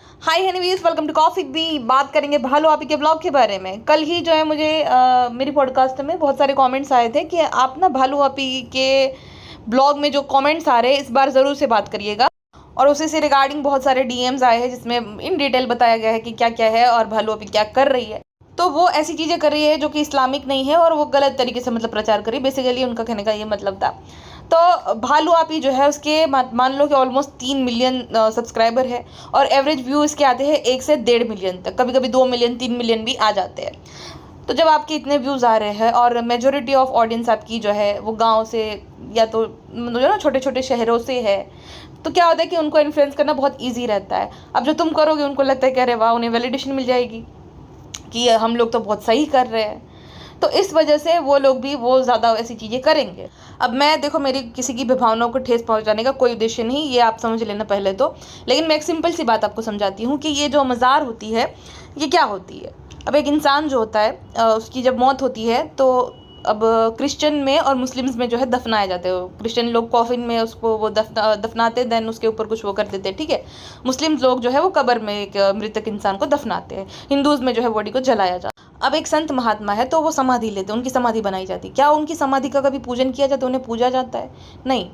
Hi anyways, welcome to coffee B. बात करेंगे भालू आपी के ब्लॉग के बारे में। कल ही जो है मुझे मेरी पॉडकास्ट में बहुत सारे कमेंट्स आए थे कि आप ना भालू आपी के ब्लॉग में जो कमेंट्स आ रहे हैं इस बार ज़रूर से बात करिएगा। और उसी से रिगार्डिंग बहुत सारे डीएम्स आए हैं जिसमें इन डिटेल बताया गया है कि क्या क्या है और भालू आपी क्या कर रही है। तो वो ऐसी चीज़ें कर रही है जो कि इस्लामिक नहीं है और वो गलत तरीके से मतलब प्रचार कर रही है। बेसिकली उनका कहने का ये मतलब था। तो भालू आपी जो है उसके मान लो कि ऑलमोस्ट 3 मिलियन सब्सक्राइबर है और एवरेज व्यू इसके आते हैं 1 से 1.5 मिलियन तक, कभी कभी 2 मिलियन 3 मिलियन भी आ जाते हैं। तो जब आपके इतने व्यूज़ आ रहे हैं और मेजोरिटी ऑफ ऑडियंस आपकी जो है वो गांव से या तो जो ना छोटे छोटे शहरों से है, तो क्या होता है कि उनको इन्फ्लुएंस करना बहुत ईजी रहता है। अब जो तुम करोगे उनको लगता है कि अरे वाह, उन्हें वैलिडेशन मिल जाएगी कि हम लोग तो बहुत सही कर रहे हैं। तो इस वजह से वो लोग भी वो ज़्यादा ऐसी चीज़ें करेंगे। अब मैं देखो, मेरी किसी की भी भावनाओं को ठेस पहुंचाने का कोई उद्देश्य नहीं, ये आप समझ लेना पहले तो। लेकिन मैं एक सिंपल सी बात आपको समझाती हूँ कि ये जो मज़ार होती है ये क्या होती है। अब एक इंसान जो होता है उसकी जब मौत होती है तो अब क्रिश्चियन में और मुस्लिम्स में जो है दफनाया जाता है। क्रिश्चियन लोग कॉफिन में उसको वो दफनाते, देन उसके ऊपर कुछ वो कर देते हैं, ठीक है। मुस्लिम लोग जो है वो कब्र में एक मृतक इंसान को दफनाते हैं। हिंदूज में जो है बॉडी को जलाया जाता है। अब एक संत महात्मा है तो वो समाधि लेते हैं, उनकी समाधि बनाई जाती है। क्या उनकी समाधि का कभी पूजन किया जाता है, उन्हें पूजा जाता है? नहीं।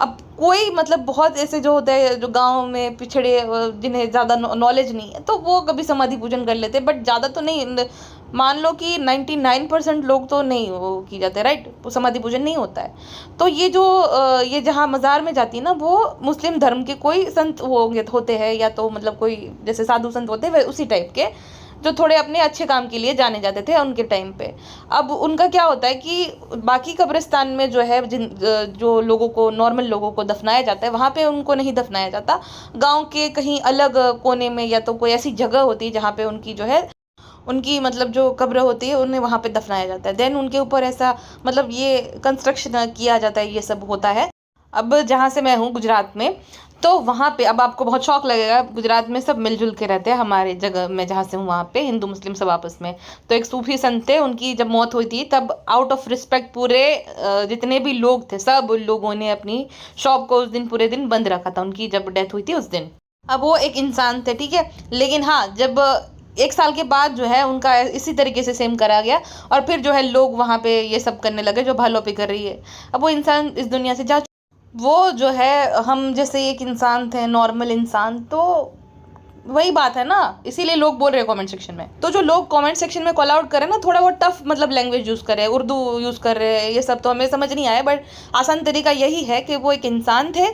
अब कोई मतलब बहुत ऐसे जो होते हैं जो गांव में पिछड़े जिन्हें ज़्यादा नॉलेज नहीं है तो वो कभी समाधि पूजन कर लेते हैं, बट ज़्यादा तो नहीं। मान लो कि 99% लोग तो नहीं वो की जाते, राइट। वो समाधि पूजन नहीं होता है। तो ये जो ये जहाँ मज़ार में जाती है ना, वो मुस्लिम धर्म के कोई संत होते हैं या तो मतलब कोई जैसे साधु संत होते हैं उसी टाइप के, जो थोड़े अपने अच्छे काम के लिए जाने जाते थे उनके टाइम पे। अब उनका क्या होता है कि बाकी कब्रिस्तान में जो है जो लोगों को, नॉर्मल लोगों को दफनाया जाता है, वहाँ पे उनको नहीं दफनाया जाता। गांव के कहीं अलग कोने में या तो कोई ऐसी जगह होती है जहाँ पे उनकी जो है उनकी मतलब जो कब्र होती है उन्हें वहाँ पे दफनाया जाता है। देन उनके ऊपर ऐसा मतलब ये कंस्ट्रक्शन किया जाता है, ये सब होता है। अब जहाँ से मैं हूँ गुजरात में, तो वहाँ पे अब आपको बहुत शौक लगेगा, गुजरात में सब मिलजुल के रहते हैं। हमारे जगह में जहाँ से हूँ वहाँ पे हिंदू मुस्लिम सब आपस में। तो एक सूफी संत थे, उनकी जब मौत हुई थी तब आउट ऑफ रिस्पेक्ट पूरे जितने भी लोग थे सब लोगों ने अपनी शॉप को उस दिन पूरे दिन बंद रखा था, उनकी जब डेथ हुई थी उस दिन। अब वो एक इंसान थे, ठीक है। लेकिन हाँ, जब 1 साल के बाद जो है उनका इसी तरीके से सेम करा गया और फिर जो है लोग वहाँ पे ये सब करने लगे जो भालो पे कर रही है। अब वो इंसान इस दुनिया से जा, वो जो है हम जैसे एक इंसान थे, नॉर्मल इंसान। तो वही बात है ना, इसीलिए लोग बोल रहे हैं कमेंट सेक्शन में। तो जो लोग कमेंट सेक्शन में कॉल आउट करें ना, थोड़ा वो टफ मतलब लैंग्वेज यूज़ करे, उर्दू यूज़ कर रहे हैं, ये सब तो हमें समझ नहीं आया। बट आसान तरीका यही है कि वो एक इंसान थे,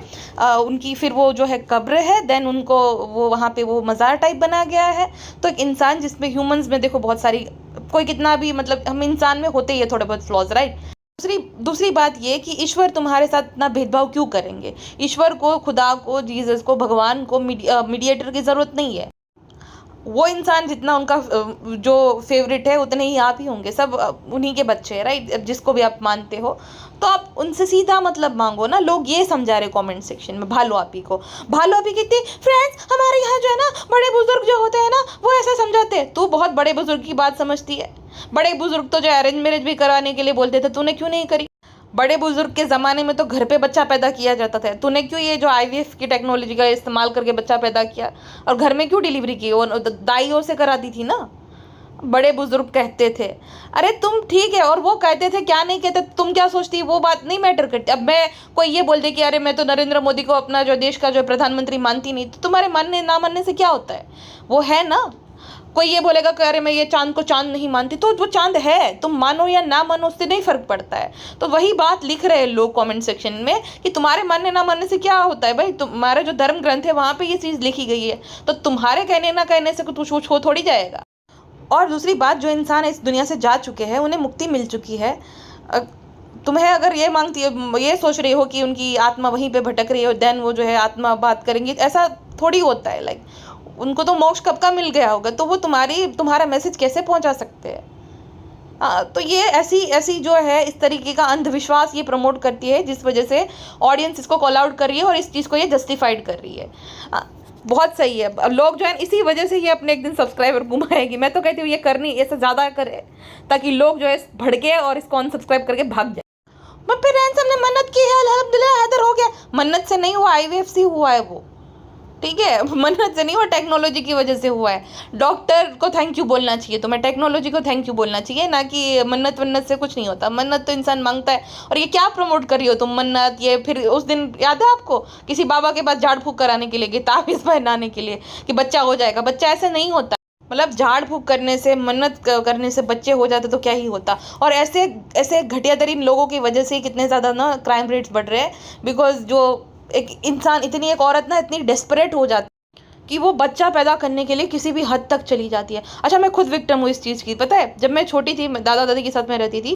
उनकी फिर वो जो है कब्र है, देन उनको वो वहाँ पे वो मज़ार टाइप बना गया है। तो एक इंसान जिसमें ह्यूमंस में देखो बहुत सारी, कोई कितना भी मतलब हम इंसान में होते ही है थोड़े बहुत फ्लॉज, राइट। दूसरी बात ये कि ईश्वर तुम्हारे साथ इतना भेदभाव क्यों करेंगे। ईश्वर को, खुदा को, जीसस को, भगवान को मीडिएटर की ज़रूरत नहीं है। वो इंसान जितना उनका जो फेवरेट है उतने ही आप ही होंगे, सब उन्हीं के बच्चे हैं, राइट। जिसको भी आप मानते हो तो आप उनसे सीधा मतलब मांगो ना। लोग ये समझा रहे कमेंट सेक्शन में भालो आपी को। भालो आपी कहती फ्रेंड्स, हमारे यहाँ जो है ना बड़े बुजुर्ग जो होते हैं ना वो ऐसा समझाते हैं। तू बहुत बड़े बुजुर्ग की बात समझती है। बड़े बुजुर्ग तो जो अरेंज मैरिज भी कराने के लिए बोलते थे, तूने क्यों नहीं करी? बड़े बुजुर्ग के ज़माने में तो घर पे बच्चा पैदा किया जाता था, तूने क्यों ये जो आईवीएफ की टेक्नोलॉजी का इस्तेमाल करके बच्चा पैदा किया? और घर में क्यों डिलीवरी की? वो दाइयों से कराती थी ना, बड़े बुजुर्ग कहते थे। अरे तुम ठीक है, और वो कहते थे, क्या नहीं कहते, तुम क्या सोचती, वो बात नहीं मैटर करती। अब मैं कोई ये बोल दे कि अरे मैं तो नरेंद्र मोदी को अपना जो देश का जो प्रधानमंत्री मानती नहीं, तो तुम्हारे मानने ना मानने से क्या होता है? वो है ना। कोई ये बोलेगा कि अरे मैं ये चांद को चांद नहीं मानती, तो वो चांद है, तुम मानो या ना मानो उससे नहीं फर्क पड़ता है। तो वही बात लिख रहे हैं लोग कमेंट सेक्शन में कि तुम्हारे मानने ना मानने से क्या होता है भाई, तुम्हारा जो धर्म ग्रंथ है वहाँ पे ये चीज़ लिखी गई है, तो तुम्हारे कहने ना कहने से कुछ हो थोड़ी जाएगा। और दूसरी बात, जो इंसान इस दुनिया से जा चुके हैं उन्हें मुक्ति मिल चुकी है। तुम्हें अगर ये मांगती है, ये सोच रही हो कि उनकी आत्मा वहीं पे भटक रही है, देन वो जो है आत्मा बात करेंगी, ऐसा थोड़ी होता है। लाइक उनको तो मोक्ष कब का मिल गया होगा, तो वो तुम्हारा मैसेज कैसे पहुंचा सकते हैं? तो ये ऐसी जो है इस तरीके का अंधविश्वास ये प्रमोट करती है, जिस वजह से ऑडियंस इसको कॉल आउट कर रही है और इस चीज़ को ये जस्टिफाइड कर रही है। बहुत सही है। अब लोग जो है इसी वजह से ये अपने एक दिन सब्सक्राइबर घुमाएगी। मैं तो कहती हूँ ये करनी, ऐसा ज़्यादा करे ताकि लोग जो है भड़के और इसको अनसब्सक्राइब करके भाग जाए। मैं फिर हमने मन्नत की है, अल्हम्दुलिल्लाह हैदर हो गया। मन्नत से नहीं हुआ, आईवीएफ से हुआ है वो, ठीक है, मन्नत से नहीं हुआ, टेक्नोलॉजी की वजह से हुआ है। डॉक्टर को थैंक यू बोलना चाहिए, तुम्हें टेक्नोलॉजी को थैंक यू बोलना चाहिए, ना कि मन्नत वन्नत से कुछ नहीं होता। मन्नत तो इंसान मांगता है। और ये क्या प्रमोट कर रही हो तुम मन्नत, ये फिर उस दिन याद है आपको किसी बाबा के पास झाड़ फूक कराने के लिए गए, ताबीज़ पहनाने के लिए कि बच्चा हो जाएगा। बच्चा ऐसे नहीं होता, मतलब झाड़ फूक करने से, मन्नत करने से बच्चे हो जाते तो क्या ही होता। और ऐसे ऐसे घटिया तरीन लोगों की वजह से कितने ज़्यादा ना क्राइम रेट्स बढ़ रहे हैं, बिकॉज जो एक इंसान, इतनी एक औरत ना इतनी डेस्परेट हो जाती कि वो बच्चा पैदा करने के लिए किसी भी हद तक चली जाती है। अच्छा, मैं खुद विक्टिम हूँ इस चीज़ की, पता है। जब मैं छोटी थी, दादा दादी के साथ में रहती थी,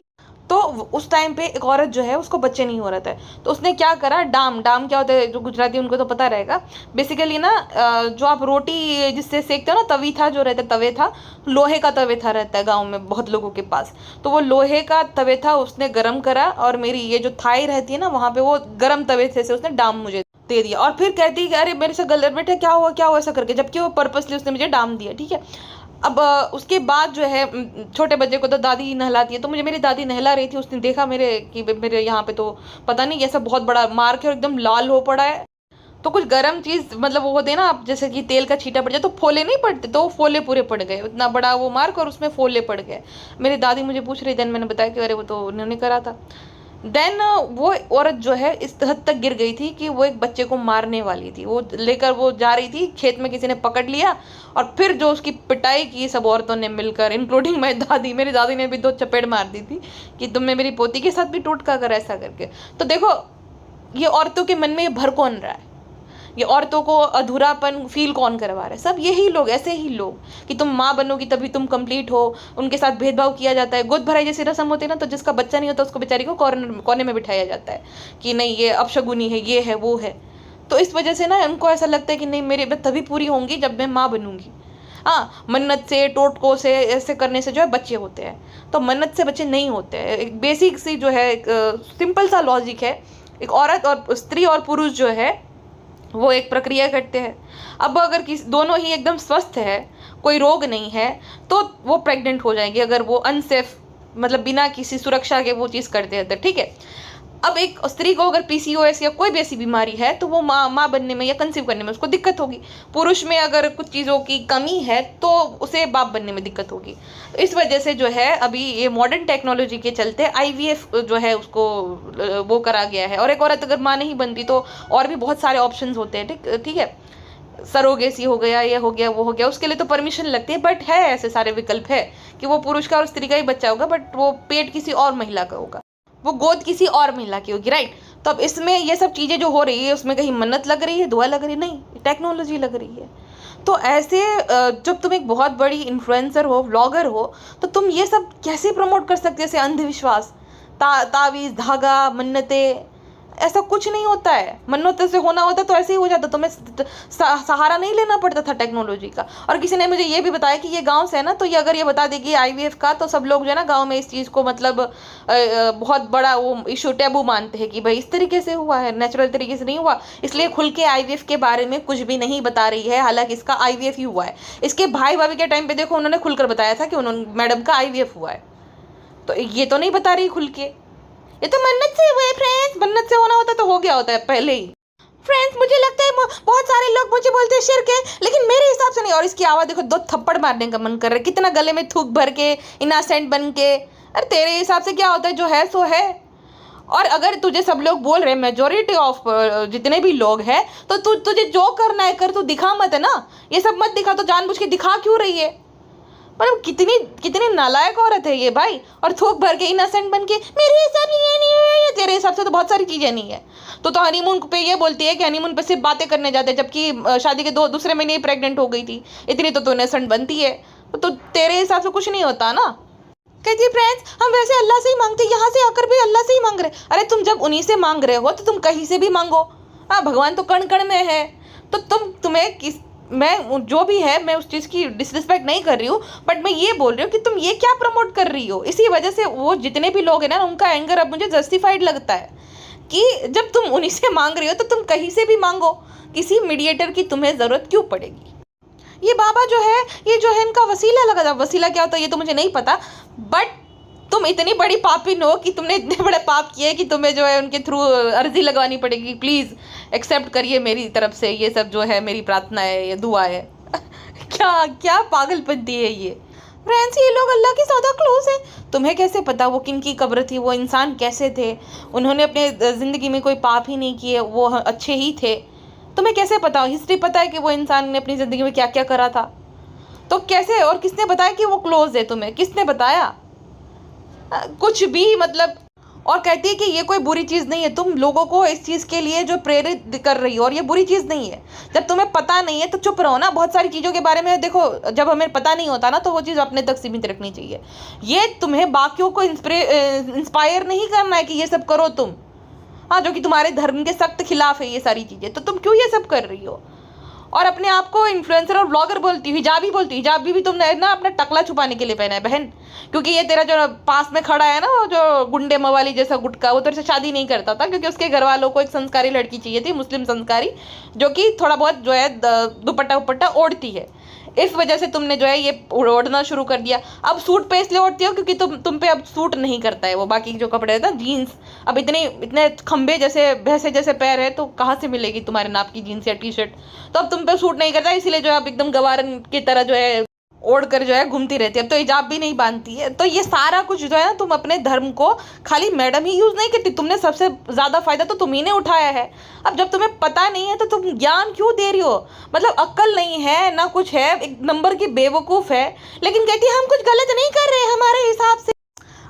तो उस टाइम पे एक औरत जो है उसको बच्चे नहीं हो रहे थे, तो उसने क्या करा, डाम डाम क्या होता है, जो गुजराती उनको तो पता रहेगा। बेसिकली ना जो आप रोटी जिससे सेकते हो ना, तवी था जो रहता है, तवे था, लोहे का तवे था रहता है गाँव में बहुत लोगों के पास, तो वो लोहे का तवे था, उसने गर्म करा और मेरी ये जो थाई रहती है ना वहाँ पे, वो गर्म तवे से उसने डाम मुझे दे दिया। और फिर कहती है कि अरे मेरे से गलत बेटे क्या हुआ क्या हुआ, ऐसा करके, जबकि वो पर्पसली उसने मुझे डाम दिया। ठीक है, अब उसके बाद जो है छोटे बच्चे को तो दादी नहलाती है, तो मुझे मेरी दादी नहला रही थी, उसने देखा मेरे यहाँ पे तो पता नहीं ऐसा बहुत बड़ा मार्क है और एकदम लाल हो पड़ा है। तो कुछ गर्म चीज़, मतलब वो होते हैं ना, आप जैसे कि तेल का छींटा पड़ जाए तो फोले नहीं पड़ते, तो वो फोले पूरे पड़ गए, इतना बड़ा वो मार्क और उसमें फोले पड़ गए। मेरी दादी मुझे पूछ रही, देन मैंने बताया कि अरे वो तो उन्होंने करा था। देन वो औरत जो है इस हद तक गिर गई थी कि वो एक बच्चे को मारने वाली थी, वो लेकर वो जा रही थी, खेत में किसी ने पकड़ लिया और फिर जो उसकी पिटाई की सब औरतों ने मिलकर, इंक्लूडिंग मेरी दादी ने भी 2 चपेट मार दी थी कि तुमने मेरी पोती के साथ भी टूटका कर ऐसा करके। तो देखो, ये औरतों के मन में ये भर कौन रहा है, ये औरतों को अधूरापन फील कौन करवा रहा है? सब यही लोग, ऐसे ही लोग कि तुम माँ बनोगी तभी तुम कंप्लीट हो, उनके साथ भेदभाव किया जाता है। गोद भराई जैसी रस्म होती है ना, तो जिसका बच्चा नहीं होता उसको बेचारी को कोने में बिठाया जाता है कि नहीं ये अपशगुनी है, ये है वो है। तो इस वजह से ना उनको ऐसा लगता है कि नहीं मेरे तभी पूरी होंगी जब मैं माँ बनूंगी। हाँ, मन्नत से, टोटकों से, ऐसे करने से जो है बच्चे होते हैं, तो मन्नत से बच्चे नहीं होते हैं। एक बेसिक सी जो है, एक सिंपल सा लॉजिक है। एक औरत और स्त्री और पुरुष जो है वो एक प्रक्रिया करते हैं। अब अगर दोनों ही एकदम स्वस्थ है, कोई रोग नहीं है, तो वो प्रेग्नेंट हो जाएंगे, अगर वो अनसेफ, मतलब बिना किसी सुरक्षा के वो चीज़ करते हैं तो। ठीक है, अब एक स्त्री को अगर पीसीओएस या कोई भी ऐसी बीमारी है तो वो माँ बनने में या कंसीव करने में उसको दिक्कत होगी। पुरुष में अगर कुछ चीज़ों की कमी है तो उसे बाप बनने में दिक्कत होगी। तो इस वजह से जो है अभी ये मॉडर्न टेक्नोलॉजी के चलते आईवीएफ जो है उसको वो करा गया है। और एक औरत अगर माँ नहीं बनती तो और भी बहुत सारे ऑप्शंस होते हैं। ठीक है, सरोगेसी हो गया, ये हो गया, वो हो गया, उसके लिए तो परमिशन लगती है, बट है ऐसे सारे विकल्प है कि वो पुरुष का और स्त्री का ही बच्चा होगा, बट वो पेट किसी और महिला का होगा, वो गोद किसी और महिला की होगी, राइट। तो अब इसमें ये सब चीज़ें जो हो रही है उसमें कहीं मन्नत लग रही है, दुआ लग रही है? नहीं, टेक्नोलॉजी लग रही है। तो ऐसे जब तुम एक बहुत बड़ी इन्फ्लुएंसर हो, व्लॉगर हो, तो तुम ये सब कैसे प्रमोट कर सकते हो? जैसे अंधविश्वास, तावीज़, धागा, मन्नतें, ऐसा कुछ नहीं होता है। मन्नतों से होना होता तो ऐसे ही हो जाता, तुम्हें सहारा नहीं लेना पड़ता था टेक्नोलॉजी का। और किसी ने मुझे ये भी बताया कि ये गांव से है ना, तो ये अगर ये बता देगी आईवीएफ का, तो सब लोग जो है ना गांव में इस चीज़ को मतलब बहुत बड़ा वो इशू, टैबू मानते हैं कि भाई इस तरीके से हुआ है, नेचुरल तरीके से नहीं हुआ, इसलिए खुल के आईवीएफ के बारे में कुछ भी नहीं बता रही है। हालांकि इसका आईवीएफ ही हुआ है। इसके भाई भाभी के टाइम पे देखो, उन्होंने खुलकर बताया था कि उन्होंने मैडम का आईवीएफ हुआ है, तो ये तो नहीं बता रही खुल के, ये तो मन्नत से हुए फ्रेंड्स। मन्नत से होना होता तो हो गया होता है पहले ही। फ्रेंड्स, मुझे लगता है बहुत सारे लोग मुझे बोलते हैं शिर्क है, लेकिन मेरे हिसाब से नहीं। और इसकी आवाज़ देखो, 2 थप्पड़ मारने का मन कर रहा है, कितना गले में थूक भर के, इनोसेंट बन के। अरे तेरे हिसाब से क्या होता है, जो है सो है। और अगर तुझे सब लोग बोल रहे, मेजोरिटी ऑफ जितने भी लोग हैं, तो तुझे जो करना है कर, तू दिखा मत है ना, ये सब मत दिखा। तो जानबूझ के दिखा क्यों रही है? मतलब कितनी नालायक औरत है ये भाई। और थूक भर के, इनोसेंट बन के, मेरे हिसाब से ये नहीं है, तेरे हिसाब से तो बहुत सारी चीज़ें नहीं है। तो हनीमून पे ये बोलती है कि हनीमून पे सिर्फ बातें करने जाते हैं, जबकि शादी के दूसरे महीने ही प्रेग्नेंट हो गई थी, इतनी तो इनोसेंट बनती है। तो तेरे हिसाब से कुछ नहीं होता ना। कहती फ्रेंड्स, हम वैसे अल्लाह से ही मांगते, यहाँ से आकर भी अल्लाह से ही मांग रहे। अरे तुम जब उन्हीं से मांग रहे हो तो तुम कहीं से भी मांगो। हाँ, भगवान तो कण कण में है। तो तुम्हें मैं जो भी है, मैं उस चीज़ की डिसरिस्पेक्ट नहीं कर रही हूँ, बट मैं ये बोल रही हूँ कि तुम ये क्या प्रमोट कर रही हो। इसी वजह से वो जितने भी लोग हैं ना, उनका एंगर अब मुझे जस्टिफाइड लगता है कि जब तुम उन्हीं से मांग रही हो तो तुम कहीं से भी मांगो, किसी मीडिएटर की तुम्हें ज़रूरत क्यों पड़ेगी। ये बाबा जो है, ये जो है इनका वसीला लगा था। वसीला क्या होता है ये तो मुझे नहीं पता, बट तुम इतनी बड़ी पापिन हो कि तुमने इतने बड़े पाप किए कि तुम्हें जो है उनके थ्रू अर्जी लगवानी पड़ेगी, प्लीज़ एक्सेप्ट करिए मेरी तरफ से ये सब जो है मेरी प्रार्थना है, ये दुआ है। क्या क्या पागलपंती है ये। फ्रेंड्स, ये लोग अल्लाह के ज़्यादा क्लोज हैं। तुम्हें कैसे पता वो किन की कब्र थी, वो इंसान कैसे थे, उन्होंने अपने ज़िंदगी में कोई पाप ही नहीं किए, वो अच्छे ही थे। तुम्हें कैसे पता, हिस्ट्री पता है कि वो इंसान ने अपनी ज़िंदगी में क्या क्या करा था? तो कैसे, और किसने बताया कि वो क्लोज है? तुम्हें किसने बताया? कुछ भी मतलब। और कहती है कि ये कोई बुरी चीज़ नहीं है, तुम लोगों को इस चीज़ के लिए जो प्रेरित कर रही हो, और ये बुरी चीज़ नहीं है। जब तुम्हें पता नहीं है तो चुप रहो ना। बहुत सारी चीज़ों के बारे में देखो, जब हमें पता नहीं होता ना तो वो चीज़ अपने तक सीमित रखनी चाहिए। ये तुम्हें बाकियों को इंस्पायर नहीं करना है कि ये सब करो तुम, हाँ, जो कि तुम्हारे धर्म के सख्त खिलाफ है ये सारी चीज़ें, तो तुम क्यों ये सब कर रही हो? और अपने आप को इन्फ्लुएंसर और ब्लॉगर बोलती, हिजाबी बोलती। हिजाबी भी तुमने ना अपना टकला छुपाने के लिए पहना है बहन, क्योंकि ये तेरा जो पास में खड़ा है ना, वो जो गुंडे मवाली जैसा गुटका, वो तेरे से शादी नहीं करता था, क्योंकि उसके घर वालों को एक संस्कारी लड़की चाहिए थी, मुस्लिम संस्कारी, जो कि थोड़ा बहुत जो है दुपट्टा उपट्टा ओढ़ती है। इस वजह से तुमने जो है ये ओढ़ना शुरू कर दिया। अब सूट पे इसलिए ओढ़ती हो क्योंकि तुम पे अब सूट नहीं करता है वो बाकी जो कपड़े हैं ना, जीन्स। अब इतने खंबे जैसे भैंसे जैसे पैर है, तो कहाँ से मिलेगी तुम्हारे नाप की जीन्स या टी शर्ट? तो अब तुम पे सूट नहीं करता, इसीलिए जो है अब एकदम गवारन की तरह जो है ओढ़ कर जो है घूमती रहती है। अब तो हिजाब भी नहीं बांधती है। तो ये सारा कुछ जो है ना, तुम अपने धर्म को खाली मैडम ही यूज़ नहीं करती, तुमने सबसे ज़्यादा फायदा तो तुम्ही ने उठाया है। अब जब तुम्हें पता नहीं है तो तुम ज्ञान क्यों दे रही हो? मतलब अक्ल नहीं है ना कुछ है, एक नंबर की बेवकूफ़ है, लेकिन कहती है हम कुछ गलत नहीं कर रहे हमारे हिसाब से।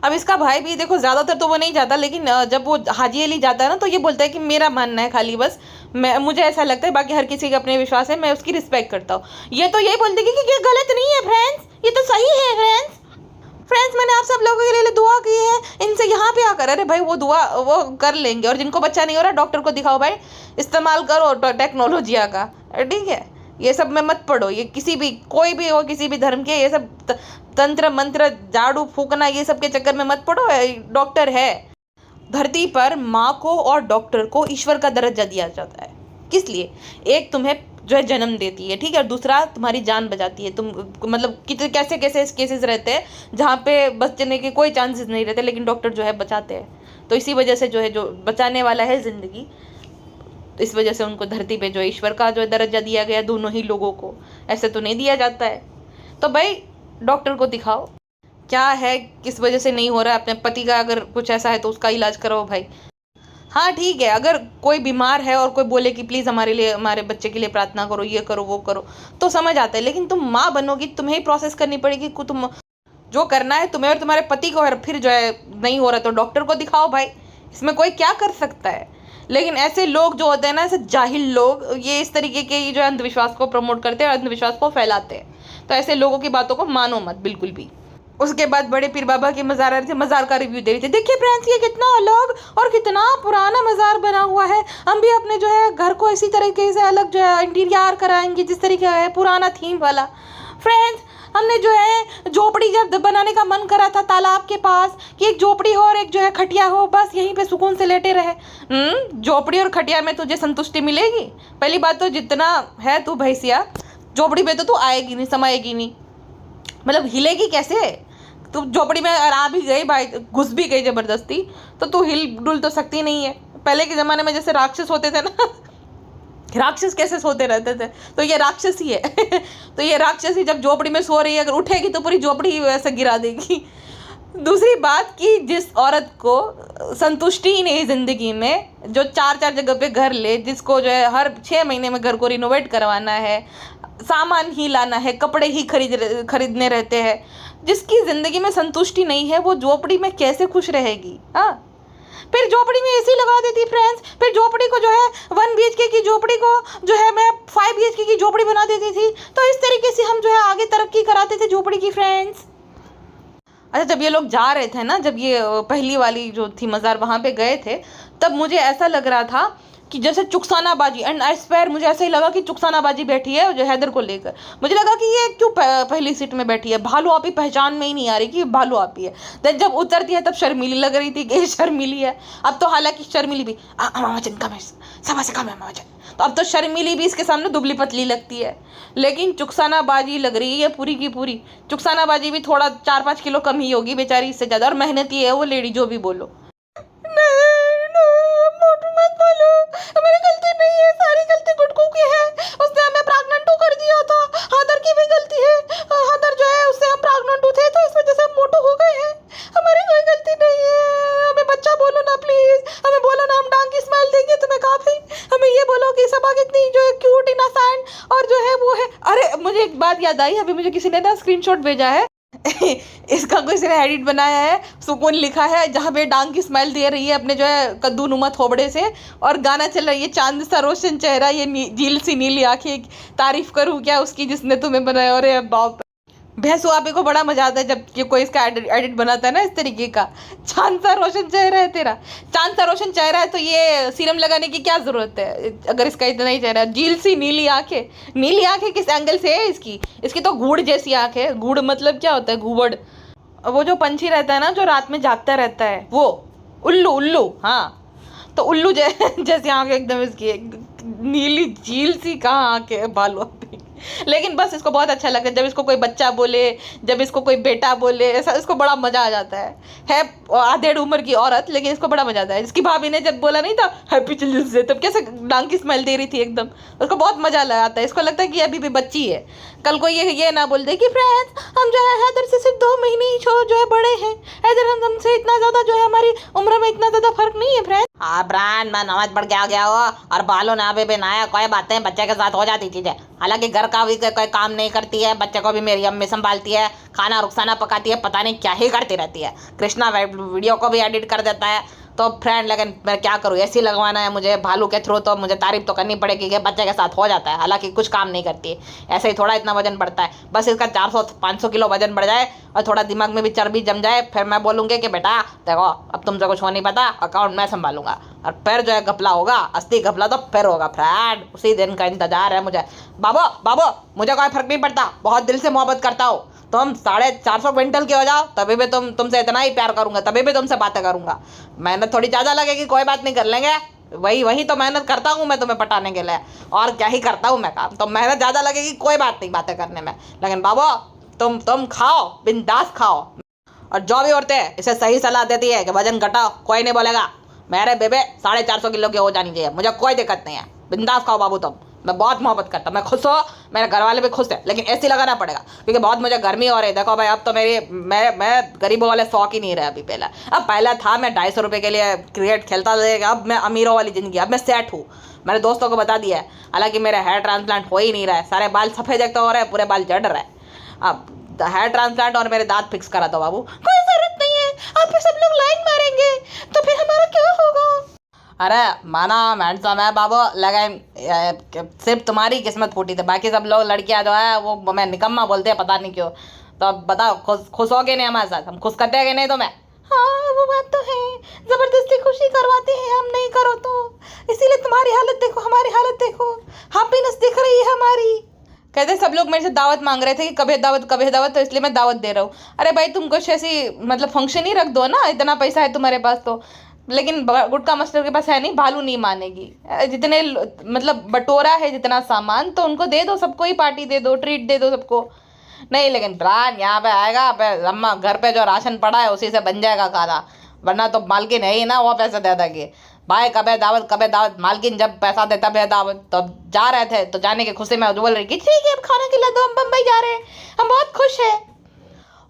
अब इसका भाई भी देखो, ज़्यादातर तो वो नहीं जाता, लेकिन जब वो हाजी अली जाता है ना, तो ये बोलता है कि मेरा मानना है खाली, बस मुझे ऐसा लगता है, बाकी हर किसी का अपने विश्वास है, मैं उसकी रिस्पेक्ट करता हूँ। ये तो यही बोलती है कि ये गलत नहीं है फ्रेंड्स, ये तो सही है फ्रेंड्स, मैंने आप सब लोगों के लिए दुआ की है, इनसे यहाँ पे आकर। अरे भाई, वो दुआ वो कर लेंगे, और जिनको बच्चा नहीं हो रहा डॉक्टर को दिखाओ भाई, इस्तेमाल करो टेक्नोलॉजिया का, ठीक है? ये सब में मत पड़ो, ये किसी भी कोई भी हो, किसी भी धर्म के, ये सब तंत्र मंत्र झाड़ू फूकना, ये सब के चक्कर में मत पड़ो। डॉक्टर है। धरती पर माँ को और डॉक्टर को ईश्वर का दर्जा दिया जाता है। किस लिए? एक तुम्हें जो है जन्म देती है, ठीक है, और दूसरा तुम्हारी जान बचाती है। तुम मतलब कितने कैसे कैसे केसेस रहते हैं जहाँ पे बचने के कोई चांसेस नहीं रहते, लेकिन डॉक्टर जो है बचाते हैं। तो इसी वजह से जो है, जो बचाने वाला है ज़िंदगी, इस वजह से उनको धरती पे जो ईश्वर का जो है दर्जा दिया गया, दोनों ही लोगों को। ऐसे तो नहीं दिया जाता है। तो भाई डॉक्टर को दिखाओ, क्या है, किस वजह से नहीं हो रहा है। अपने पति का अगर कुछ ऐसा है तो उसका इलाज कराओ भाई। हाँ ठीक है, अगर कोई बीमार है और कोई बोले कि प्लीज़ हमारे लिए, हमारे बच्चे के लिए प्रार्थना करो, ये करो वो करो, तो समझ आता है। लेकिन तुम माँ बनोगी, तुम्हें ही प्रोसेस करनी पड़ेगी, तुम जो करना है तुम्हें और तुम्हारे पति को, और फिर जो है नहीं हो रहा तो डॉक्टर को दिखाओ भाई, इसमें कोई क्या कर सकता है। लेकिन ऐसे लोग जो होते हैं ना, ऐसे जाहिल लोग, ये इस तरीके के जो अंधविश्वास को प्रमोट करते हैं और अंधविश्वास को फैलाते हैं। तो ऐसे लोगों की बातों को मानो मत बिल्कुल भी। उसके बाद बड़े पीर बाबा के मज़ार आ रहे थे, मज़ार का रिव्यू दे रही थी। देखिए फ्रेंड्स, ये कितना अलग और कितना पुराना मज़ार बना हुआ है। हम भी अपने जो है घर को इसी तरीके से अलग जो है इंटीरियर कराएंगे, जिस तरीके का है पुराना थीम वाला। फ्रेंड्स, हमने जो है झोपड़ी जब बनाने का मन करा था तालाब के पास, कि एक झोपड़ी हो और एक जो है खटिया हो, बस यहीं पे सुकून से लेटे रहे। झोपड़ी और खटिया में तुझे संतुष्टि मिलेगी? पहली बात तो जितना है तू भैंसिया, झोपड़ी पे तो तू आएगी नहीं, समाएगी नहीं, मतलब हिलेगी कैसे? तू झोपड़ी में आ भी गई भाई, घुस भी गई ज़बरदस्ती, तो तू हिल डुल तो सकती नहीं है। पहले के ज़माने में जैसे राक्षस होते थे ना, राक्षस कैसे सोते रहते थे, तो ये राक्षस ही है। तो ये राक्षस ही जब झोपड़ी में सो रही है, अगर उठेगी तो पूरी झोपड़ी ही वैसे गिरा देगी। दूसरी बात कि जिस औरत को संतुष्टि ही नहीं ज़िंदगी में, जो 4-4 जगह पे घर ले, जिसको जो है हर 6 महीने में घर को रिनोवेट करवाना है, सामान ही लाना है, कपड़े ही खरीदने रहते हैं, जिसकी ज़िंदगी में संतुष्टि नहीं है, वो झोपड़ी में कैसे खुश रहेगी? हाँ, फिर झोपड़ी में एसी लगा देती फ्रेंड्स, फिर झोपड़ी को जो है 1 BHK की झोपड़ी को जो है मैं 5 BHK की झोपड़ी बना देती थी। तो इस तरीके से हम जो है आगे तरक्की कराते थे झोपड़ी की फ्रेंड्स। अच्छा, जब ये लोग जा रहे थे ना, जब ये पहली वाली जो थी मज़ार वहाँ पे गए थे, तब मुझे ऐसा लग रहा था कि जैसे चुकसानाबाजी, एंड आई स्वेयर मुझे ऐसा ही लगा कि चुकसानाबाजी बैठी है जो हैदर को लेकर। मुझे लगा कि ये क्यों पहली सीट में बैठी है, भालू आपी पहचान में ही नहीं आ रही कि भालू आपी है। देन जब उतरती है तब शर्मीली लग रही थी कि शर्मीली है। अब तो हालांकि शर्मीली भी वजन कम है, सभा से कम है वजन, तो अब तो शर्मीली भी इसके सामने दुबली पतली लगती है। लेकिन चुकसानाबाजी लग रही है पूरी की पूरी। चुकसानाबाजी भी थोड़ा 4-5 किलो कम ही होगी बेचारी इससे ज़्यादा, और मेहनती है वो लेडी जो भी बोलो। मोटू मत बोलो, हमारी गलती नहीं है, सारी गलती गुटकू की है। उसने हमें प्रेग्नेंट कर दिया था। हादर की भी गलती है, हादर जो है उससे हम प्रेग्नेंट थे तो इस वजह से हम मोटू हो गए हैं। हमारी कोई गलती नहीं है, हमें बच्चा बोलो ना प्लीज, हमें बोलो ना, हम डांग की स्माइल देंगे तुम्हें काफी। हमें ये बोलो कि सबा कितनी जो है क्यूट इनोसेंट और जो है वो है। अरे मुझे एक बात याद आई, अभी मुझे किसी ने ना स्क्रीनशॉट भेजा है इसका किसी ने एडिट बनाया है, सुकून लिखा है, जहाँ पे डांग की स्माइल दे रही है अपने जो है कद्दू नुमा थोबड़े से, और गाना चल रहा है ये चांद सा रोशन चेहरा, ये झील सी नीली आंखें, तारीफ करूँ क्या उसकी जिसने तुम्हें बनाया। और बाप भैंसू आपे को बड़ा मजा आता है जब ये कोई इसका एडिट बनाता है ना इस तरीके का। चांद सा रोशन चेहरा है तेरा, चांद सा रोशन चेहरा है तो ये सीरम लगाने की क्या जरूरत है अगर इसका इतना ही चेहरा है। झील सी नीली आंखें, नीली आंखें किस एंगल से है इसकी तो गूढ़ जैसी आंखें है। गूढ़ मतलब क्या होता है, गूबड़, वो जो पंछी रहता है ना जो रात में जागता रहता है, वो उल्लू। हाँ तो उल्लू जैसी आंखें एकदम इसकी, नीली झील सी कहाँ आंखें बालों पे। लेकिन बस इसको बहुत अच्छा लगता है जब इसको कोई बच्चा बोले, जब इसको कोई बेटा बोले, ऐसा इसको बड़ा मजा आ जाता है आधेड़ उम्र की औरत, लेकिन इसको बड़ा मजा आता है। इसकी भाभी ने जब बोला नहीं था हैप्पी चिल्ड्रंस डे, तब कैसे डांग की स्मेल दे रही थी एकदम, उसको बहुत मजा आता है। इसको लगता है कि अभी भी बच्ची है। कल को ये ना बोल दे कि फ्रेंड्स हम जो है हैदर से सिर्फ 2 महीने ही जो है बड़े हैं, हैदर हमसे इतना ज्यादा जो है हमारी उम्र में इतना ज्यादा फर्क नहीं है फ्रेंड्स। हाँ ब्रांड मैं नमाज पढ़ के आ गया हो और बालों ना भी बनाया, कोई बातें बच्चे के साथ हो जाती चीजें। हालांकि घर का भी कोई काम नहीं करती है, बच्चे को भी मेरी अम्मी संभालती है, खाना रुखसाना पकाती है, पता नहीं क्या ही करती रहती है। कृष्णा वीडियो को भी एडिट कर देता है। तो फ्रेंड लेकिन मैं क्या करूँ, ऐसी लगवाना है मुझे भालू के थ्रू, तो मुझे तारीफ तो करनी पड़ेगी कि बच्चे के साथ हो जाता है। हालांकि कुछ काम नहीं करती है, ऐसे ही थोड़ा इतना वजन बढ़ता है, बस इसका 400-500 किलो वजन बढ़ जाए और थोड़ा दिमाग में भी चर्बी जम जाए, फिर मैं बोलूँगी कि बेटा देखो अब तुमसे कुछ हो नहीं पता, अकाउंट मैं संभालूंगा। और फिर जो है घपला होगा, असली घपला तो फिर होगा फ्रेंड, उसी दिन का इंतजार है मुझे। बाबू मुझे कोई फर्क नहीं पड़ता, बहुत दिल से मोहब्बत करता हूँ। तुम 450 क्विंटल के हो जाओ तभी भी तुमसे इतना ही प्यार करूंगा, तभी भी तुमसे बातें करूंगा। मेहनत थोड़ी ज़्यादा लगेगी, कोई बात नहीं, कर लेंगे। वही तो मेहनत करता हूँ मैं तुम्हें पटाने के लिए, और क्या ही करता हूँ मैं काम। तो मेहनत ज़्यादा लगेगी, कोई बात नहीं बातें करने में, लेकिन बाबू तुम खाओ, बिंदास खाओ। और जो भी औरतें इसे सही सलाह देती है कि वजन घटाओ, कोई नहीं बोलेगा। मेरे बेबे 450 किलो की हो जानी चाहिए, मुझे कोई दिक्कत नहीं है। बिंदास खाओ बाबू तुम, मैं बहुत मोहब्बत करता हूँ, मैं खुश हो, मेरे घर वाले भी खुश है, लेकिन ऐसी लगाना पड़ेगा क्योंकि बहुत मुझे गर्मी हो रही है। देखो भाई अब तो मैं गरीबों वाले शौक ही नहीं रहे अभी। पहला था मैं 250 रुपये के लिए क्रिकेट खेलता था, अब मैं अमीरों वाली ज़िंदगी, अब मैं सेट हूँ। मैंने दोस्तों को बता दिया है, हालांकि मेरे हेयर ट्रांसप्लांट हो ही नहीं रहा है, सारे बाल सफ़ेद एक तो हो रहे हैं, पूरे बाल जड़ रहे हैं। अब हेयर ट्रांसप्लांट और मेरे दांत फिक्स करा दो बाबू। कोई ज़रूरत नहीं है, आप फिर सब लोग लाइन मारेंगे तो फिर हमारा क्या होगा। अरे माना हैंडसम है बाबू, लेकिन सिर्फ तुम्हारी किस्मत फूटी थी, बाकी सब लोग लड़कियां जो है वो मैं निकम्मा बोलते हैं, पता नहीं क्यों। तो अब बताओ खुश हो गए नहीं हमारे साथ, हम खुश करते हैं कि नहीं तुम्हें। हाँ वो बात तो है, जबरदस्ती खुशी करवाते हैं हम, नहीं करो तो। इसीलिए तुम्हारी हालत देखो, हमारी हालत देखो, हैप्पीनेस दिख रही है हमारी। कहते सब लोग मेरे से दावत मांग रहे थे कि कभी दावत, तो इसलिए मैं दावत दे रहा हूँ। अरे भाई तुम कुछ ऐसी मतलब फंक्शन ही रख दो ना, इतना पैसा है तुम्हारे पास तो। लेकिन गुटका मास्टर के पास है नहीं, भालू नहीं मानेगी। जितने मतलब बटोरा है जितना सामान, तो उनको दे दो, सबको ही पार्टी दे दो, ट्रीट दे दो सबको। नहीं लेकिन ब्रांड यहाँ पे आएगा, अम्मा घर पे जो राशन पड़ा है उसी से बन जाएगा खाना, वरना तो मालकिन है ही ना, वो पैसे दे देगी। भाई कबे दावत, मालकिन जब पैसा देता है दावत। तो अब जा रहे थे तो जाने की खुशी में बोल रही कि ठीक है अब खाना खिला दो, हम बम्बई जा रहे हैं, हम बहुत खुश हैं।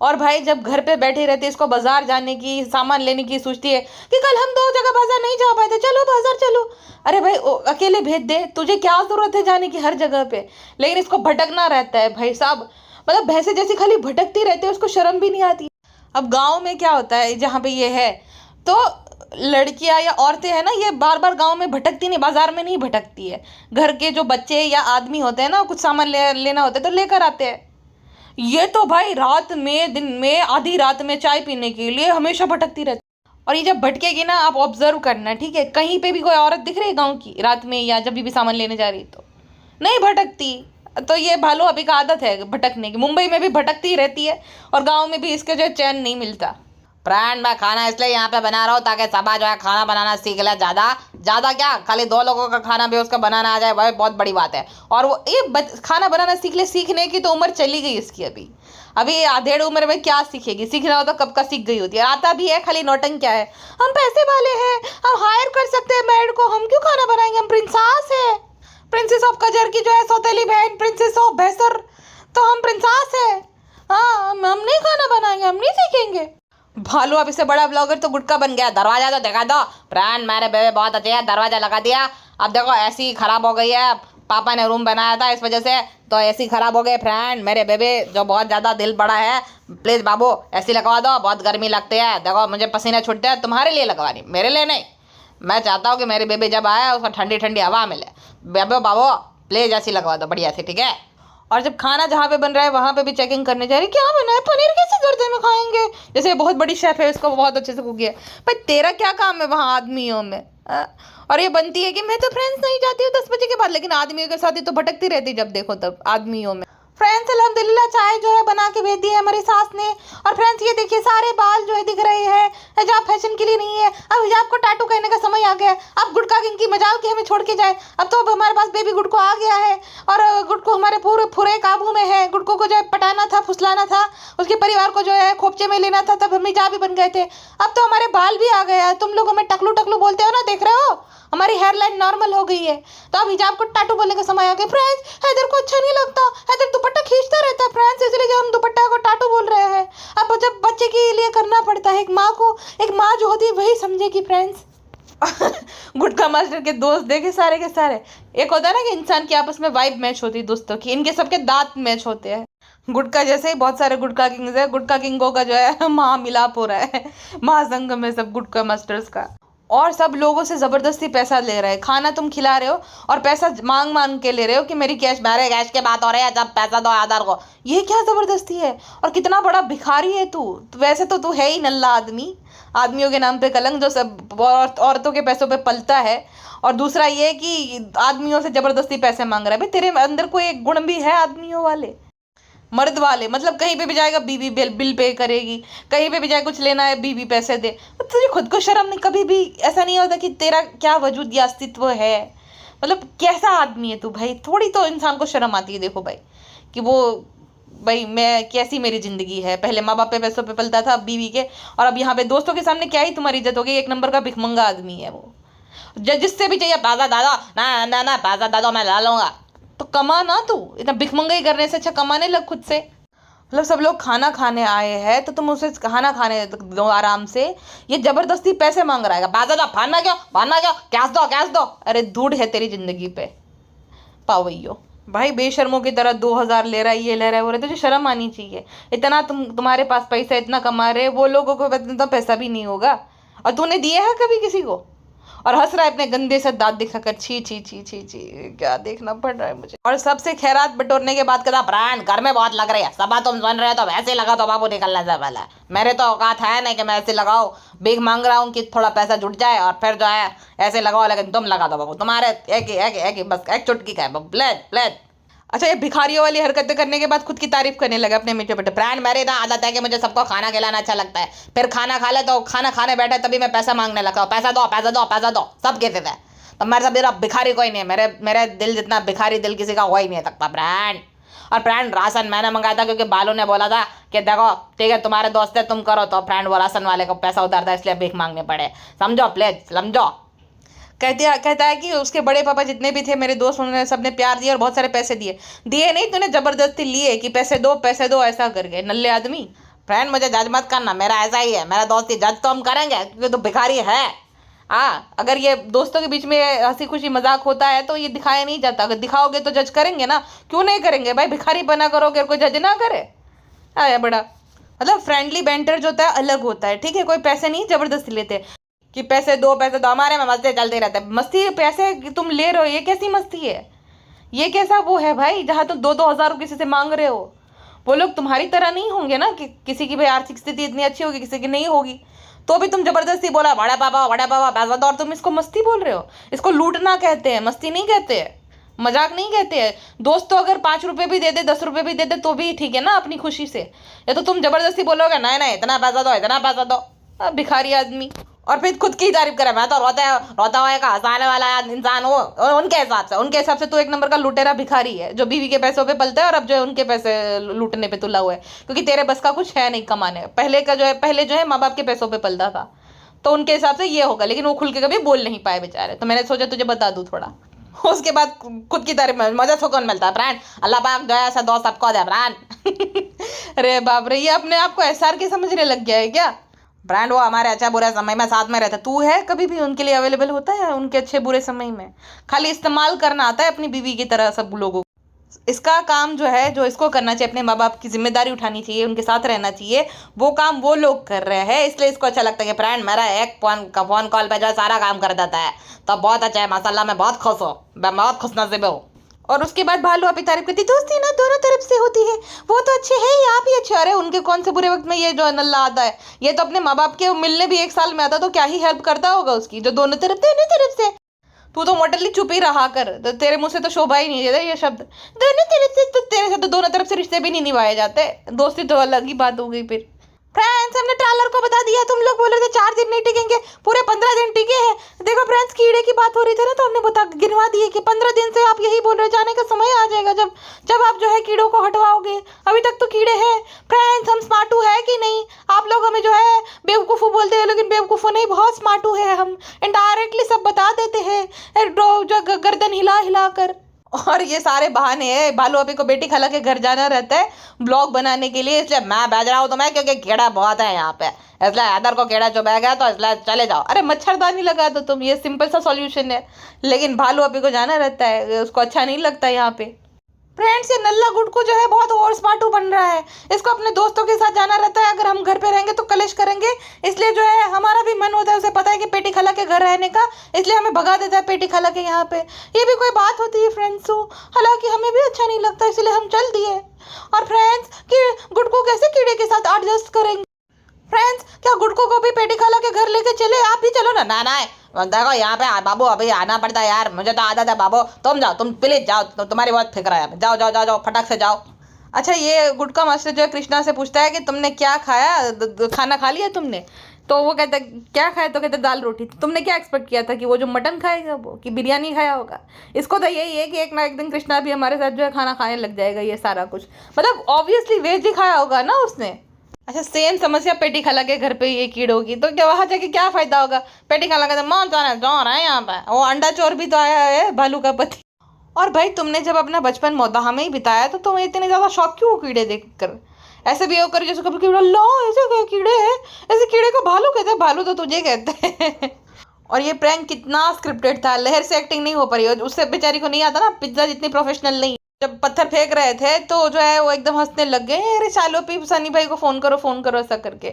और भाई जब घर पे बैठी रहती है, इसको बाजार जाने की, सामान लेने की सोचती है कि कल हम 2 जगह बाजार नहीं जा पाए थे, चलो बाजार चलो। अरे भाई अकेले भेज दे, तुझे क्या जरूरत है जाने की हर जगह पे। लेकिन इसको भटकना रहता है भाई साहब, मतलब भैंसे जैसी खाली भटकती रहती है, उसको शर्म भी नहीं आती। अब गाँव में क्या होता है, जहाँ पे ये है तो लड़कियां या औरतें हैं ना, ये बार बार गांव में भटकती नहीं, बाजार में नहीं भटकती है। घर के जो बच्चे या आदमी होते हैं ना, कुछ सामान लेना होता है तो लेकर आते हैं। ये तो भाई रात में, दिन में, आधी रात में चाय पीने के लिए हमेशा भटकती रहती। और ये जब भटकेगी ना, आप ऑब्जर्व करना, ठीक है, कहीं पे भी कोई औरत दिख रही है गाँव की रात में या जब भी सामान लेने जा रही तो नहीं भटकती। तो ये भालू अभी का आदत है भटकने की, मुंबई में भी भटकती ही रहती है और गाँव में भी इसके जो है चैन नहीं मिलता। फ्रेंड मैं खाना इसलिए यहाँ पे बना रहा हूँ ताकि सबा जो है खाना बनाना सीख ले। ज़्यादा ज़्यादा क्या, खाली 2 लोगों का खाना भी उसका बनाना आ जाए वह बहुत बड़ी बात है। और वो ये खाना बनाना सीख ले, सीखने की तो उम्र चली गई इसकी अभी। अभी आधेड़ उम्र में क्या सीखेगी, सीखना हो तो कब का सीख गई होती है। आता भी है, खाली नौटंक क्या है, हम पैसे वाले हैं, हम हायर कर सकते हैं मेड को, हम क्यों खाना बनाएंगे, हम प्रिंसेस है, प्रिंसेस ऑफ कजर की जो है सौतेली बहन, प्रिंसेस ऑफ भैसर, तो हम प्रिंसेस है। हाँ हम नहीं खाना बनाएंगे, हम नहीं सीखेंगे। भालू अब इससे बड़ा ब्लॉगर तो गुटका बन गया। दरवाजा तो दिखा दो। फ्रेंड मेरे बेबे बहुत अच्छे है, दरवाजा लगा दिया। अब देखो ऐसी खराब हो गई है, पापा ने रूम बनाया था इस वजह से तो ऐसी खराब हो गई। फ्रेंड मेरे बेबे जो बहुत ज़्यादा दिल बड़ा है, प्लीज़ बाबू ऐसी लगवा दो, बहुत गर्मी लगती है। देखो मुझे पसीने छूटते हैं, तुम्हारे लिए लगवानी, मेरे लिए नहीं। मैं चाहता हूँ कि मेरी बेबी जब आए उसको ठंडी ठंडी हवा मिले। बेबे बाबू प्लीज़ ऐसी लगवा दो बढ़िया सी, ठीक है। और जब खाना जहाँ पे बन रहा है वहाँ पे भी चेकिंग करने जा रही, क्या बना है, पनीर कैसे गर्दे में खाएंगे। जैसे बहुत बड़ी शेफ है, उसको बहुत अच्छे से कुक किया। भाई तेरा क्या काम है वहाँ आदमियों में। और ये बनती है कि मैं तो फ्रेंड्स नहीं जाती हूँ 10 बजे के बाद, लेकिन आदमियों के साथ ही तो भटकती रहती जब देखो तब आदमियों में। फ्रेंड्स अल्हम्दुलिल्लाह चाय जो है बना के भेज दी है हमारी सास ने। और फ्रेंड्स ये देखिए सारे बाल जो है दिख रहे हैं, हिजाब फैशन के लिए नहीं है, अब हिजाब को टाटू कहने का समय आ गया है। अब गुटका किंग की मजाल के हमें छोड़ के जाए, अब तो अब हमारे पास बेबी गुटको आ गया है और गुटको हमारे पूरे पूरे काबू में है। गुटको को जो है पटाना था, फुसलाना था, उसके परिवार को जो है खोपचे में लेना था, तब हम हिजाब भी बन गए थे। अब तो हमारे बाल भी आ गया है, तुम लोग हमें टकलू टकलू बोलते हो ना, देख रहे हो हमारी हेयर लाइन नॉर्मल हो गई है, तो अब हिजाब को टाटू बोलने का समय आ गया। फ्रेंड्स हैदर को अच्छा नहीं लगता, हैदर दुपट्टा खींचता रहता है फ्रेंड्स, इसलिए जो हम दुपट्टा को टाटू बोल रहे हैं। अब जब बच्चे के लिए करना पड़ता है, एक माँ को, एक माँ जो होती है वही समझेगी फ्रेंड्स। गुटका मास्टर के दोस्त देखे सारे के सारे, एक होता है ना कि इंसान की आपस में वाइब मैच होती है दोस्तों की, इनके सबके दांत मैच होते हैं। गुटका जैसे ही बहुत सारे गुटका किंग्स है, गुटका किंगों का जो है महामिलाप हो रहा है, महासंगम है सब गुटका मास्टर्स का। और सब लोगों से ज़बरदस्ती पैसा ले रहे हैं। खाना तुम खिला रहे हो और पैसा मांग मांग के ले रहे हो कि मेरी कैश, मेरे कैश के बात हो रही है, जब पैसा दो आधार को। ये क्या ज़बरदस्ती है, और कितना बड़ा भिखारी है तू। वैसे तो तू है ही नल्ला आदमी, आदमियों के नाम पे कलंक, जो सब औरतों के पैसों पे पलता है। और दूसरा ये कि आदमियों से ज़बरदस्ती पैसे मांग रहा है। भाई तेरे अंदर कोई एक गुण भी है आदमियों वाले, मर्द वाले, मतलब कहीं पे भी जाएगा बीवी बिल पे करेगी, कहीं पे भी जाए कुछ लेना है बीवी पैसे दे। तुझे खुद को शर्म नहीं, कभी भी ऐसा नहीं होता कि तेरा क्या वजूद या अस्तित्व है, मतलब कैसा आदमी है तू भाई। थोड़ी तो इंसान को शर्म आती है देखो भाई, कि वो भाई मैं कैसी मेरी ज़िंदगी है, पहले माँ बाप पे पैसों पे पलता था, अब बीवी के, और अब यहाँ पे दोस्तों के सामने क्या ही तुम्हारी इज्जत हो गई। एक नंबर का भिखमंगा आदमी है वो, जिससे भी चाहिए पैसा दादा, ना ना ना पैसा दादा मैं ला लूँगा। तो कमा ना, तू इतना भिखमंगाई करने से अच्छा कमाने लग खुद से। मतलब सब लोग खाना खाने आए हैं तो तुम उसे खाना खाने दो आराम से, ये जबरदस्ती पैसे मांग रहा है। पैसा दो, फाना क्यों, कैश दो। अरे धूड़ है तेरी जिंदगी पे पावैयो। भाई बेशर्मों की तरह 2000 ले रहा है, ये ले रहा है, वो रहा है, तुझे शर्म आनी चाहिए। इतना तुम्हारे पास पैसा, इतना कमा रहे, वो लोगों को इतना पैसा भी नहीं होगा, और तूने दिए है कभी किसी को। और हंस रहा है अपने गंदे से दांत दिखाकर, छी छी छी छी छी, क्या देखना पड़ रहा है मुझे। और सबसे खैरात बटोरने के बाद कहता प्राण घर में बहुत लग रही है, सबा तुम सुन रहे हो तो वैसे लगा तो बाबू निकलना से पहले। मेरे तो औकात है नहीं कि मैं ऐसे लगाओ, भीख मांग रहा हूँ कि थोड़ा पैसा जुट जाए और फिर जो है ऐसे लगाओ, लेकिन तुम लगा दो बाबू, तुम्हारे एक बस एक चुटकी का है प्लेट। अच्छा ये भिखारियों वाली हरकतें करने के बाद खुद की तारीफ करने लगा अपने मीठे बेटे। ब्रांड मेरी ना आदत है कि मुझे सबको खाना खिलाना अच्छा लगता है, फिर खाना खा ले तो खाना खाने बैठे तभी मैं पैसा मांगने लगता हूँ, पैसा दो सब कहते थे। तो मेरे सब मेरा भिखारी कोई नहीं है, मेरे दिल जितना भिखारी दिल किसी का हो ही नहीं सकता ब्रांड। और फ्रेंड राशन मैंने मंगाया था क्योंकि बालू ने बोला था कि देखो ठीक है तुम्हारे दोस्त है तुम करो, तो फ्रेंड वो राशन वाले को पैसा उतारता है इसलिए भीख मांगने पड़े, समझो प्लीज समझो। कहता है कि उसके बड़े पापा जितने भी थे मेरे दोस्त, उन्होंने सबने प्यार दिया और बहुत सारे पैसे दिए नहीं, तूने जबरदस्ती लिए कि पैसे दो ऐसा करके नल्ले आदमी। फ्रेंड मुझे जज मत करना, मेरा ऐसा ही है, मेरा दोस्ती जज तो हम करेंगे क्योंकि तो भिखारी है। हाँ अगर ये दोस्तों के बीच में हंसी खुशी मजाक होता है तो ये दिखाया नहीं जाता, अगर दिखाओगे तो जज करेंगे ना, क्यों नहीं करेंगे भाई, भिखारी बना करोगे और कोई जज ना करे। आया बड़ा मतलब फ्रेंडली बैंटर जो होता है अलग होता है, ठीक है, कोई पैसे नहीं जबरदस्ती लेते कि पैसे दो, हमारे में मस्ती चलते रहते हैं। मस्ती पैसे तुम ले रहे हो, ये कैसी मस्ती है, ये कैसा वो है भाई जहाँ तुम 2-2 हज़ार किसी से मांग रहे हो। वो लोग तुम्हारी तरह नहीं होंगे ना कि किसी की भाई आर्थिक स्थिति इतनी अच्छी होगी, किसी की नहीं होगी, तो भी तुम जबरदस्ती बोला बड़ा पापा पैसा दो, और तुम इसको मस्ती बोल रहे हो। इसको लूटना कहते हैं, मस्ती नहीं कहते हैं, मजाक नहीं कहते हैं। दोस्त तो अगर 5 रुपए भी दे दे, 10 रुपए भी दे दे तो भी ठीक है ना, अपनी खुशी से। या तो तुम जबरदस्ती बोलोगे नहीं नहीं इतना पैसा दो, इतना पैसा दो, भिखारी आदमी। और फिर खुद की ही तारीफ करे, मैं तो रोता हुआ का हंसाने वाला इंसान हो। और उनके हिसाब से तू एक नंबर का लुटेरा भिखारी है, जो बीवी के पैसों पे पलता है और अब जो है उनके पैसे लूटने पे तुला हुआ है, क्योंकि तेरे बस का कुछ है नहीं कमाने। पहले जो है माँ बाप के पैसों पे पलता था, तो उनके हिसाब से ये होगा। लेकिन वो खुल के कभी बोल नहीं पाए बेचारे, तो मैंने सोचा तुझे बता दूं थोड़ा। उसके बाद खुद की तारीफ में मजा सुकून मिलता है फ्रेंड। अल्लाह पाक जो है ऐसा दोस्त सबको दे फ्रेंड। अरे बाप रे, ये अपने आप को एसआर के समझने लग गया है क्या? ब्रांड वो हमारे अच्छा बुरे समय में साथ में रहता है, तू है कभी भी उनके लिए अवेलेबल होता है उनके अच्छे बुरे समय में? खाली इस्तेमाल करना आता है अपनी बीवी की तरह सब लोगों को। इसका काम जो है, जो इसको करना चाहिए, अपने माँ बाप की जिम्मेदारी उठानी चाहिए, उनके साथ रहना चाहिए, वो काम वो लोग कर रहे हैं, इसलिए इसको अच्छा लगता है कि फ्रेंड मेरा एक फोन कॉल पे जो है सारा काम कर देता है, तो बहुत अच्छा है माशाल्लाह, मैं बहुत खुश हूँ, मैं बहुत खुश नसीब हूँ। और उसके बाद भालू अपनी तारीफ करती, दोस्ती ना दोनों तरफ से होती है, वो तो अच्छे हैं आप ही अच्छे। अरे उनके कौन से बुरे वक्त में ये जो नल्ला आता है, ये तो अपने माँ बाप के मिलने भी 1 साल में आता, तो क्या ही हेल्प करता होगा उसकी, जो दोनों तरफ से। तू तो मोटरली चुप ही रहा कर, तो तेरे मुंह से तो शोभा ही नहीं है ये शब्द दोनों तरफ से। तो तेरे से तो दोनों तरफ से रिश्ते भी नहीं निभाए जाते, दोस्ती तो अलग ही बात हो गई। फिर फ्रेंड्स हमने ट्रेलर को बता दिया, तुम लोग बोल रहे थे 4 दिन नहीं टिकेंगे, पूरे 15 दिन टिके हैं। देखो फ्रेंड्स, कीड़े की बात हो रही थी ना, तो हमने गिनवा दिए कि 15 दिन से आप यही बोल रहे हो, जाने का समय आ जाएगा जब आप जो है कीड़ों को हटवाओगे। अभी तक तो कीड़े हैं। फ्रेंड्स हम स्मार्टू है कि नहीं? आप लोग हमें जो है बेवकूफ़ू बोलते हैं, लेकिन बेवकूफ़ू नहीं, बहुत स्मार्टू है हम, इनडायरेक्टली सब बता देते हैं गर्दन हिला हिला कर। और ये सारे बहाने हैं, भालू अभी को बेटी खाला के घर जाना रहता है ब्लॉग बनाने के लिए, इसलिए मैं भेज रहा हूँ तुम्हें, क्योंकि कीड़ा बहुत है यहाँ पे, इसलिए हैदर को कीड़ा चुभ गया, तो इसलिए चले जाओ। अरे मच्छरदानी लगा दो तुम, ये सिंपल सा सॉल्यूशन है। लेकिन भालू अभी को जाना रहता है, उसको अच्छा नहीं लगता यहाँ पे। फ्रेंड्स ये नल्ला गुड्डू जो है बहुत ओवर स्मार्टू बन रहा है, इसको अपने दोस्तों के साथ जाना रहता है, अगर हम घर पे रहेंगे तो कलेश करेंगे, इसलिए जो है हमारा भी मन होता है, उसे पता है कि पेटी खाला के घर रहने का, इसलिए हमें भगा देता है पेटी खाला के यहाँ पे। ये भी कोई बात होती है फ्रेंड्स? हालांकि हमें भी अच्छा नहीं लगता, इसलिए हम चल दिए। और फ्रेंड्स कि गुड्डू कैसे कीड़े के साथ एडजस्ट करेंगे? फ्रेंड्स क्या गुड्डू को भी पेटी खाला के घर लेके चले? आप भी चलो ना। ना देखो यहाँ पे बाबू अभी आना पड़ता है यार, मुझे तो आदत है बाबू, तुम जाओ, तुम प्लीज जाओ, तुम्हारी बहुत फिक्र है, जाओ जाओ जाओ जाओ फटाक से जाओ। अच्छा ये गुटका मास्टर जो है कृष्णा से पूछता है कि तुमने क्या खाया, खाना खा लिया तुमने? तो वो कहता है क्या खाया, तो कहते दाल रोटी। तो तुमने क्या एक्सपेक्ट किया था कि वो जो मटन खाएगा वो, कि बिरयानी खाया होगा? इसको तो यही है कि एक ना एक दिन कृष्णा भी हमारे साथ जो है खाना खाने लग जाएगा, ये सारा कुछ मतलब ऑब्वियसली वेज ही खाया होगा ना उसने। अच्छा सेम समस्या पेटी खाला के घर पे ये कीड़ों की, तो क्या वहाँ जाके क्या फायदा होगा? पेटी खाला का तो मौत चोर है यहाँ पे, वो अंडा चोर भी तो आया है भालू का पति। और भाई तुमने जब अपना बचपन मौदाहा में ही बिताया, तो तुम्हें इतने ज़्यादा शौक क्यों कीड़े देखकर? ऐसे भी होकर जैसे कभी कीड़ा लो ऐसे क्या कीड़े हैं, ऐसे कीड़े को भालू कहते हैं, भालू तो तुझे कहते हैं। और ये प्रैंक कितना स्क्रिप्टेड था, लहर से एक्टिंग नहीं हो पा रही, उससे बेचारी को नहीं आता ना, पिज्जा जितनी प्रोफेशनल नहीं। जब पत्थर फेंक रहे थे तो जो है वो एकदम हंसने लग गए, अरे चालो पी सनी भाई को फोन करो ऐसा करके।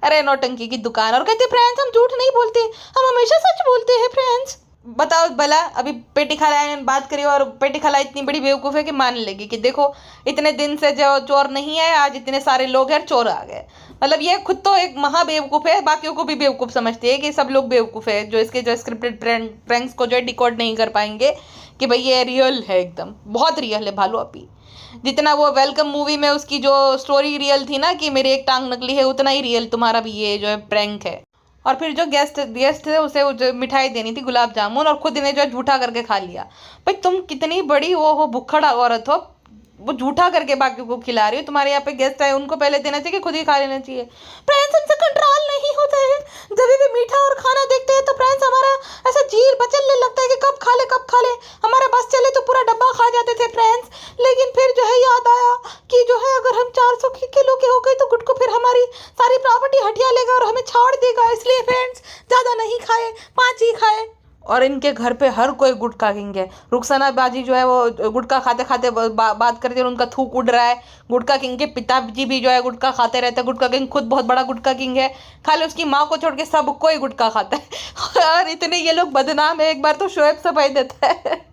अरे नौटंकी की दुकान। और कहते फ्रेंड्स हम झूठ नहीं बोलते, हम हमेशा सच बोलते हैं फ्रेंड्स। बताओ भला, अभी पेटी खाला बात करी और पेटी खाला इतनी बड़ी बेवकूफ़ है कि मान लेगी कि देखो इतने दिन से जो चोर नहीं है, आज इतने सारे लोग हैं चोर आ गए। मतलब ये खुद तो एक महा बेवकूफ़ है, बाकियों को भी बेवकूफ़ समझती है कि सब लोग बेवकूफ़ है, जो इसके जो स्क्रिप्टेड प्रैंक्स को जो है डिकोड नहीं कर पाएंगे कि भाई ये रियल है, एकदम बहुत रियल है भालू अपी। जितना वो वेलकम मूवी में उसकी जो स्टोरी रियल थी ना कि मेरी एक टांग नकली है, उतना ही रियल तुम्हारा भी ये जो है प्रैंक है। और फिर जो गेस्ट थे उसे मिठाई देनी थी गुलाब जामुन, और खुद इन्हें जो है झूठा करके खा लिया। भाई तुम कितनी बड़ी वो हो भुक्खड़ औरत हो, वो झूठा करके बाकियों को खिला रही हो। तुम्हारे यहाँ पे गेस्ट आए, उनको पहले देना चाहिए कि खुद ही खा लेना चाहिए। फ्रेंड्स हमसे कंट्रोल नहीं होता है, जब भी मीठा और खाना देखते हैं तो फ्रेंड्स हमारा ऐसा जील बचलने लगता है कि कब खा ले। हमारा बस चले तो पूरा डब्बा खा जाते थे फ्रेंड्स, लेकिन फिर जो है याद आया कि जो है अगर हम 400 किलो के हो गए तो गुड्डू फिर हमारी सारी प्रॉपर्टी हटिया लेगा और हमें छोड़ देगा, इसलिए फ्रेंड्स ज़्यादा नहीं खाए, 5 ही खाए। और इनके घर पे हर कोई गुटखा किंग है। रुखसाना बाजी जो है वो गुटखा खाते खाते बात करती है और उनका थूक उड़ रहा है। गुटखा किंग के पिताजी भी जो है गुटखा खाते रहते हैं। गुटखा किंग खुद बहुत बड़ा गुटखा किंग है, खाली उसकी माँ को छोड़ के सब कोई गुटखा खाता है। और इतने ये लोग बदनाम है, एक बार तो शोएब सफाई देता है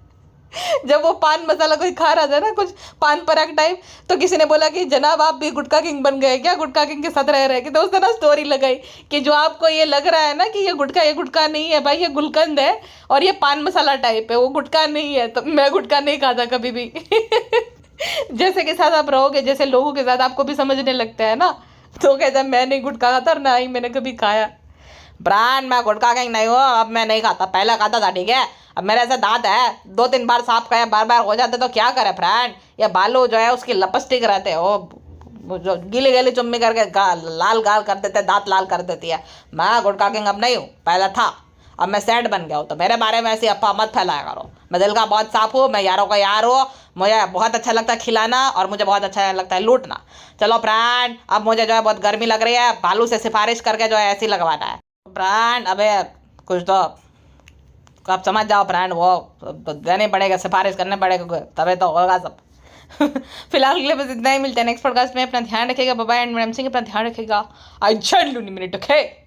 जब वो पान मसाला कोई खा रहा था ना, कुछ पान पराग टाइप, तो किसी ने बोला कि जनाब आप भी गुटखा किंग बन गए क्या, गुटखा किंग के साथ रह रहे कि। तो उसने ना स्टोरी लगाई कि जो आपको ये लग रहा है ना कि ये गुटखा नहीं है भाई, ये गुलकंद है और ये पान मसाला टाइप है, वो गुटखा नहीं है। तो मैं गुटखा नहीं खाता कभी भी। जैसे के साथ आप रहोगे, जैसे लोगों के साथ आपको भी समझने लगता है ना। तो कहता है मैं नहीं गुटखा खाता और ना ही मैंने कभी खाया। ब्रांड मैं गुटखा किंग नहीं हूँ, अब मैं नहीं खाता, पहले खाता था ठीक है। अब मेरे ऐसे दांत है, 2-3 बार साफ किया, बार बार हो जाते तो क्या करे फ्रेंड। ये बालू जो है उसकी लपस्टिक रहते हो, वो जो गीली गीली चुम्मी करके लाल गाल कर देते, दांत लाल कर देती है। मैं गुटखा किंग अब नहीं हूँ, पहले था, अब मैं सैड बन गया हूँ। तो मेरे बारे में ऐसी अफवाह मत फैलाया करो। मैं दिल का बहुत साफ हूँ, मैं यारों का यार हूँ। मुझे बहुत अच्छा लगता है खिलाना और मुझे बहुत अच्छा लगता है लूटना। चलो फ्रेंड, अब मुझे जो है बहुत गर्मी लग रही है, बालू से सिफारिश करके जो है ऐसी लगवाना है। फ्रेंड अबे कुछ तो आप समझ जाओ फ्रेंड, वो तो देने पड़ेगा, सिफारिश करने पड़ेगा, तभी तो होगा सब। फिलहाल के लिए बस इतना ही, मिलते हैं नेक्स्ट पॉडकास्ट में। अपना ध्यान रखिएगा, bye bye. And madam Singh अपना ध्यान रखिएगा। I minute okay.